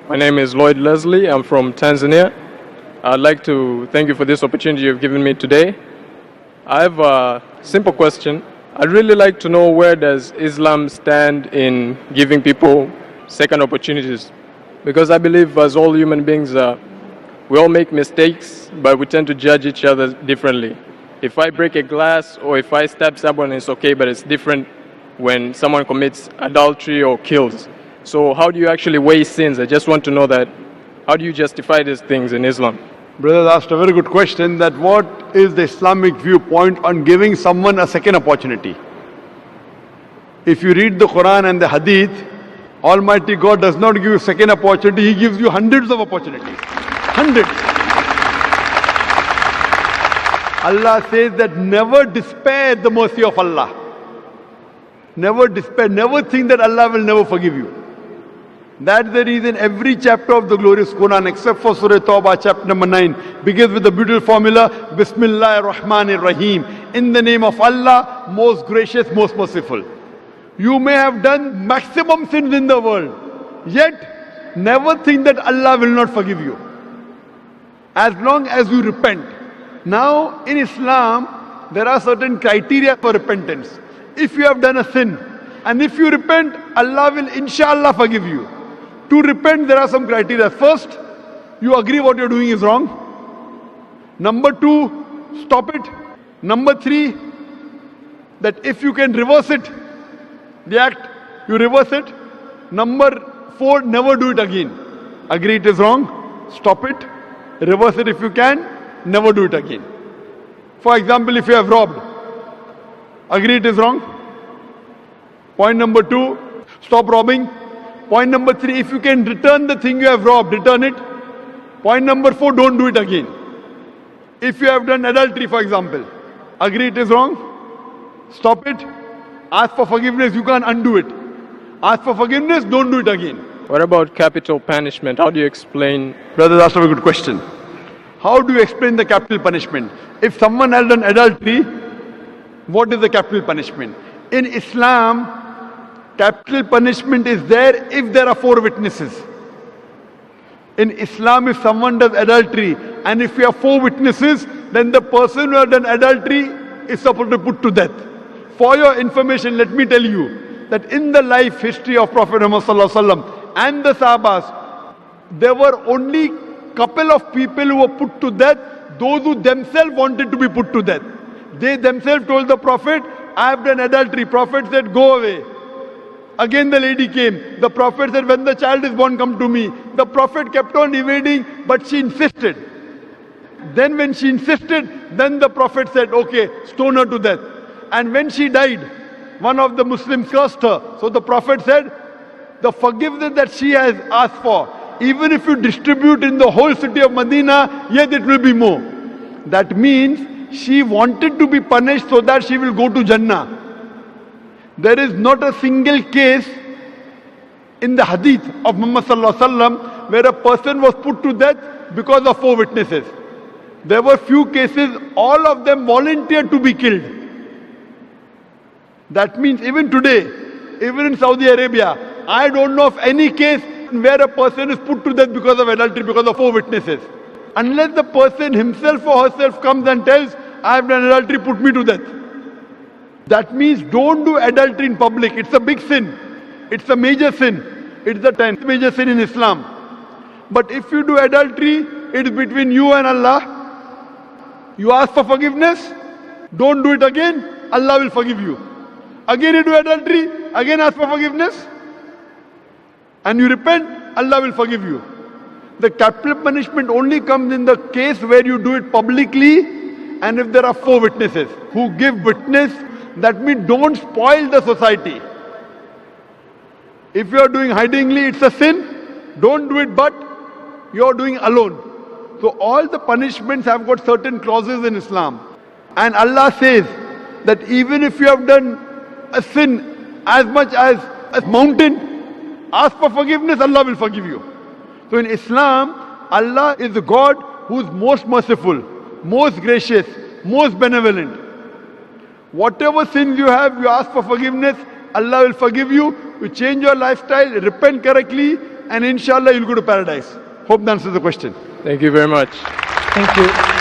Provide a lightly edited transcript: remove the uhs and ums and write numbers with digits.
My name is Lloyd Leslie. I'm from Tanzania. I'd like to thank you for this opportunity you've given me today. I have a simple question. I'd really like to know, where does Islam stand in giving people second opportunities? Because I believe as all human beings, we all make mistakes, but we tend to judge each other differently. If I break a glass or if I stab someone, it's okay, but it's different when someone commits adultery or kills. So how do you actually weigh sins? I just want to know that. How do you justify these things in Islam? Brother asked a very good question, that what is the Islamic viewpoint on giving someone a second opportunity? If you read the Quran and the Hadith, Almighty God does not give you second opportunity, He gives you hundreds of opportunities. Hundreds. Allah says that never despair at the mercy of Allah. Never despair, never think that Allah will never forgive you. That's the reason every chapter of the glorious Quran, except for Surah Tawbah, chapter number 9, begins with the beautiful formula, Bismillah ar-Rahman ar-Rahim. In the name of Allah, most gracious, most merciful. You may have done maximum sins in the world, yet never think that Allah will not forgive you, as long as you repent. Now, in Islam, there are certain criteria for repentance. If you have done a sin, and if you repent, Allah will inshallah forgive you. To repent, there are some criteria. First, you agree what you're doing is wrong. Number 2, stop it. Number 3, that if you can reverse it, the act, you reverse it. Number 4, never do it again. Agree it is wrong, stop it, reverse it if you can, never do it again. For example, if you have robbed, agree it is wrong. Point number 2, stop robbing. Point number 3, if you can return the thing you have robbed, return it. Point number 4, don't do it again. If you have done adultery, for example, agree it is wrong, stop it, ask for forgiveness, you can't undo it. Ask for forgiveness, don't do it again. What about capital punishment? How do you explain? Brother, that's a very good question. How do you explain the capital punishment? If someone has done adultery, what is the capital punishment? In Islam, capital punishment is there if there are 4 witnesses. In Islam, if someone does adultery and if you have 4 witnesses, then the person who has done adultery is supposed to be put to death. For your information, let me tell you that in the life history of Prophet Muhammad Sallallahu Alaihi Wasallam and the Sahabas, there were only couple of people who were put to death, those who themselves wanted to be put to death. They themselves told the Prophet, I have done adultery. Prophet said, go away. Again the lady came. The Prophet said, when the child is born, come to me. The Prophet kept on evading, but she insisted. Then when she insisted, then the Prophet said, okay, stone her to death. And when she died, one of the Muslims cursed her. So the Prophet said, the forgiveness that she has asked for, even if you distribute in the whole city of Medina, yet it will be more. That means she wanted to be punished so that she will go to Jannah. There is not a single case in the hadith of Muhammad Sallallahu Alaihi Wasallam where a person was put to death because of 4 witnesses. There were few cases, all of them volunteered to be killed. That means even today, even in Saudi Arabia, I don't know of any case where a person is put to death because of adultery, because of 4 witnesses. Unless the person himself or herself comes and tells, I have done adultery, put me to death. That means don't do adultery in public. It's a big sin. It's a major sin. It's the 10th major sin in Islam. But if you do adultery, it's between you and Allah. You ask for forgiveness, don't do it again, Allah will forgive you. Again you do adultery, again ask for forgiveness, and you repent, Allah will forgive you. The capital punishment only comes in the case where you do it publicly and if there are 4 witnesses who give witness. That means don't spoil the society. If you are doing hidingly, it's a sin. Don't do it, but you are doing alone. So all the punishments have got certain clauses in Islam. And Allah says that even if you have done a sin as much as a mountain, ask for forgiveness, Allah will forgive you. So in Islam, Allah is the God who is most merciful, most gracious, most benevolent. Whatever sins you have, you ask for forgiveness, Allah will forgive you. You change your lifestyle, repent correctly, and inshallah you'll go to paradise. Hope that answers the question. Thank you very much. Thank you.